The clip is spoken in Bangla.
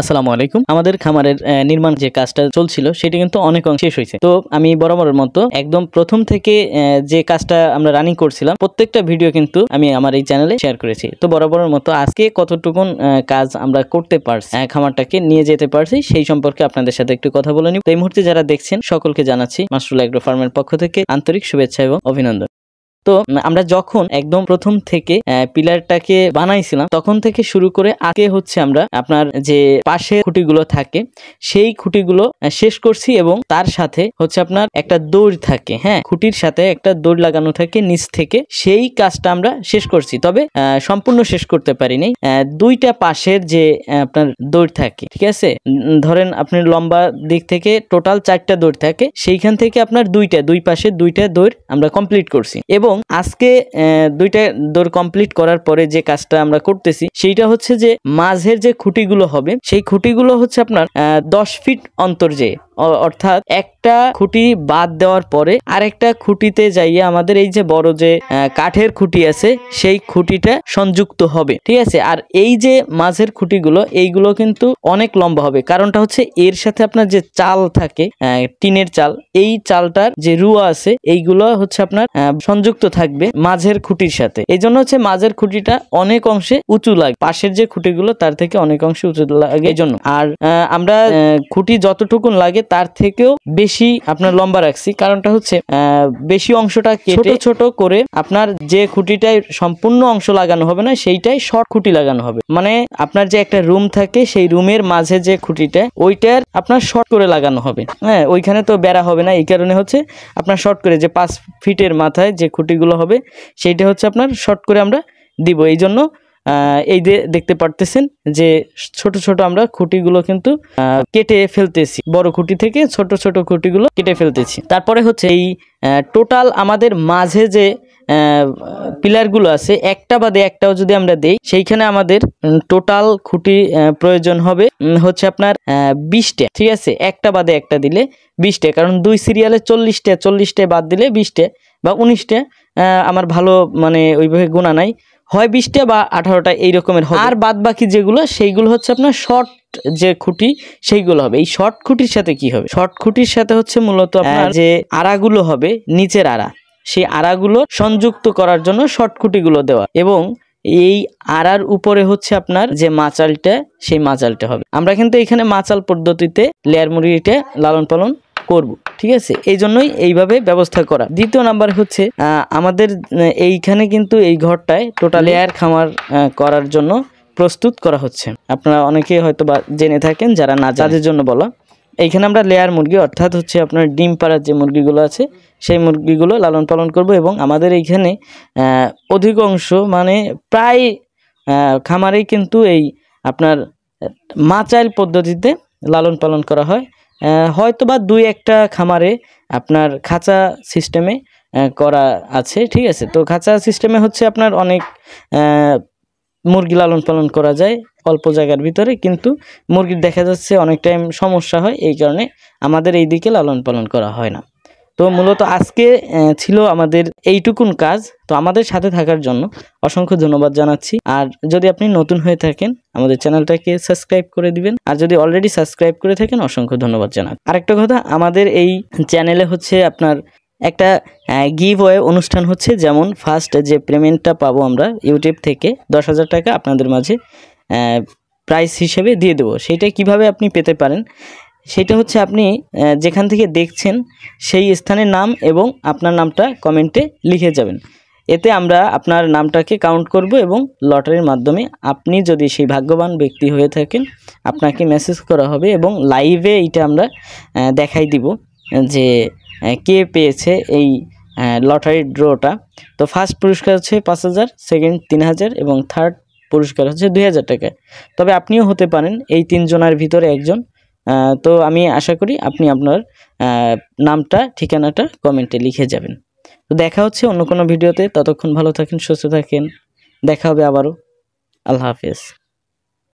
আসসালামু আলাইকুম। আমাদের খামারের নির্মাণ যে কাজটা চলছিল সেটা কিন্তু অনেক অংশে শেষ হয়েছে। তো আমি বরাবরের মতো একদম প্রথম থেকে যে কাজটা আমরা রানিং করছিলাম প্রত্যেকটা ভিডিও কিন্তু আমি আমার এই চ্যানেলে শেয়ার করেছি। তো বরাবরের মতো আজকে কতটুকুন কাজ আমরা করতে পারছি, খামারটাকে নিয়ে যেতে পারছি, সেই সম্পর্কে আপনাদের সাথে একটু কথা বলে নিব। তো এই মুহূর্তে যারা দেখছেন সকলকে জানাচ্ছি মাশরুল এগ্রো ফার্মের পক্ষ থেকে আন্তরিক শুভেচ্ছা এবং অভিনন্দন। তো আমরা যখন একদম প্রথম থেকে পিলারটাকে বানাইছিলাম তখন থেকে শুরু করে আগে হচ্ছে আমরা আপনার যে পাশে খুঁটিগুলো থাকে সেই খুঁটিগুলো শেষ করছি এবং তার সাথে হচ্ছে আপনার একটা দড়ি থাকে, হ্যাঁ, খুঁটির সাথে একটা দড়ি লাগানো থাকে নিচ থেকে, সেই কাজটা আমরা শেষ করছি। তবে সম্পূর্ণ শেষ করতে পারিনি। দুইটা পাশের যে আপনার দড়ি থাকে, ঠিক আছে, ধরেন আপনার লম্বা দিক থেকে টোটাল 4টা দড়ি থাকে, সেইখান থেকে আপনার দুই পাশে 2টা দড়ি আমরা কমপ্লিট করছি। এবং আজকে 2টা দৌড় কমপ্লিট করার পরে যে কাজটা আমরা করতেছি সেইটা হচ্ছে যে মাঝের যে খুঁটিগুলো হবে সেই খুঁটিগুলো হচ্ছে আপনার 10 ফিট অন্তর, যে অর্থাৎ একটা খুঁটি বাদ দেওয়ার পরে আরেকটা খুঁটিতে যাইয়ে আমাদের এই যে বড় যে কাঠের খুঁটি আছে সেই খুঁটিটা সংযুক্ত হবে, ঠিক আছে। আর এই যে মাঝের খুঁটিগুলো এইগুলো কিন্তু অনেক লম্বা হবে, কারণটা হচ্ছে এর সাথে আপনার যে চাল থাকে, টিনের চাল, এই চালটার যে রুয়া আছে এইগুলো হচ্ছে আপনার সংযুক্ত থাকবে মাঝের খুঁটির সাথে। এই জন্য হচ্ছে মাঝের খুঁটিটা অনেক অংশে উঁচু লাগে, পাশের যে খুঁটিগুলো তার থেকে অনেক অংশে উঁচু লাগে এই জন্য। আর আমরা খুঁটি যতটুকুন লাগে তার থেকেও বেশি আপনার লম্বা রাখছি, কারণটা হচ্ছে বেশি অংশটা কেটে ছোট করে আপনার যে খুঁটিটাই সম্পূর্ণ অংশ লাগানো হবে না সেইটাই শর্ট খুঁটি লাগানো হবে। মানে আপনার যে একটা রুম থাকে সেই রুমের মাঝে যে খুঁটিটা ওইটার আপনার শর্ট করে লাগানো হবে, হ্যাঁ, ওইখানে তো বেড়া হবে না, এই কারণে হচ্ছে আপনার শর্ট করে যে 5 ফিটের মাথায় যে খুঁটিগুলো হবে সেইটা হচ্ছে আপনার শর্ট করে আমরা দিব। এই জন্য এই যে দেখতে পারতেছেন যে ছোট ছোট আমরা খুঁটিগুলো কিন্তু কেটে ফেলতেছি, বড় খুঁটি থেকে ছোট ছোট খুঁটিগুলো কেটে ফেলতেছি। তারপরে হচ্ছে এই টোটাল আমাদের মাঝে যে পিলারগুলো আছে একটা বাদে একটাও যদি আমরা দেই সেইখানে আমাদের টোটাল খুঁটি প্রয়োজন হবে হচ্ছে আপনার 20টা, ঠিক আছে। একটা বাদে একটা দিলে 20টা, কারণ 2 সিরিয়ালে 40টা বাদ দিলে 20টা বা 19টা, আমার ভালো মানে ওইভাবে গোনা নাই, হয় 20টা বা 18টা এই রকমের হবে। আর বাদ বাকি যেগুলো সেইগুলো হচ্ছে আপনার শর্ট যে খুঁটি সেইগুলো হবে। এই শর্ট খুঁটির সাথে কি হবে, শর্ট খুঁটির সাথে হচ্ছে মূলত আপনার যে আড়াগুলো হবে, নিচের আড়া, সেই আড়াগুলো সংযুক্ত করার জন্য শর্ট খুঁটিগুলো দেওয়া, এবং এই আড়ার উপরে হচ্ছে আপনার যে মাচালটা সেই মাচালটা হবে। আমরা কিন্তু এখানে মাচাল পদ্ধতিতে লেয়ার মুরগিটা লালন পালন করব, ঠিক আছে, এই জন্যই এইভাবে ব্যবস্থা করা। দ্বিতীয় নাম্বার হচ্ছে আমাদের এইখানে কিন্তু এই ঘরটায় টোটাল লেয়ার খামার করার জন্য প্রস্তুত করা হচ্ছে। আপনারা অনেকে হয়তো বা জেনে থাকেন, যারা না যাদের জন্য বলা, এইখানে আমরা লেয়ার মুরগি অর্থাৎ হচ্ছে আপনার ডিম পাড়ার যে মুরগিগুলো আছে সেই মুরগিগুলো লালন পালন করব। এবং আমাদের এইখানে অধিকাংশ মানে প্রায় খামারেই কিন্তু এই আপনার মাচাইল পদ্ধতিতে লালন পালন করা হয়। হয়তো বা 2-1টা খামারে আপনার খাঁচা সিস্টেমে করা আছে, ঠিক আছে। তো খাঁচা সিস্টেমে হচ্ছে আপনার অনেক মুরগি লালন পালন করা যায় অল্প জায়গার ভিতরে, কিন্তু মুরগির দেখা যাচ্ছে অনেক টাইম সমস্যা হয়, এই কারণে আমাদের এই দিকে লালন পালন করা হয় না। তো মূলত আজকে ছিল আমাদের এইটুকুন কাজ। তো আমাদের সাথে থাকার জন্য অসংখ্য ধন্যবাদ জানাচ্ছি। আর যদি আপনি নতুন হয়ে থাকেন আমাদের চ্যানেলটাকে সাবস্ক্রাইব করে দিবেন, আর যদি অলরেডি সাবস্ক্রাইব করে থাকেন অসংখ্য ধন্যবাদ জানাচ্ছি। আরেকটা কথা, আমাদের এই চ্যানেলে হচ্ছে আপনার একটা গিভওয়ে অনুষ্ঠান হচ্ছে, যেমন ফার্স্ট যে পেমেন্টটা পাবো আমরা ইউটিউব থেকে 10,000 টাকা আপনাদের মাঝে প্রাইস হিসেবে দিয়ে দেবো। সেইটা কিভাবে আপনি পেতে পারেন সেটা হচ্ছে আপনি যেখান থেকে দেখছেন সেই স্থানের নাম এবং আপনার নামটা কমেন্টে লিখে যাবেন। এতে আমরা আপনার নামটাকে কাউন্ট করব এবং লটারির মাধ্যমে আপনি যদি সেই ভাগ্যবান ব্যক্তি হয়ে থাকেন আপনাকে মেসেজ করা হবে এবং লাইভে এইটা আমরা দেখাই দিব যে কে পেয়েছে এই লটারির ড্রটা। তো ফার্স্ট পুরস্কার হচ্ছে 5,000, সেকেন্ড 3,000 এবং থার্ড পুরস্কার হচ্ছে 2,000 টাকা। তবে আপনিও হতে পারেন এই 3 জনের ভিতরে একজন। তো আমি আশা করি আপনি আপনার নামটা ঠিকানাটা কমেন্টে লিখে যাবেন। তো দেখা হচ্ছে অন্য কোনো ভিডিওতে, ততক্ষণ ভালো থাকেন, সুস্থ থাকেন, দেখা হবে আবারও। আল্লাহ হাফেজ।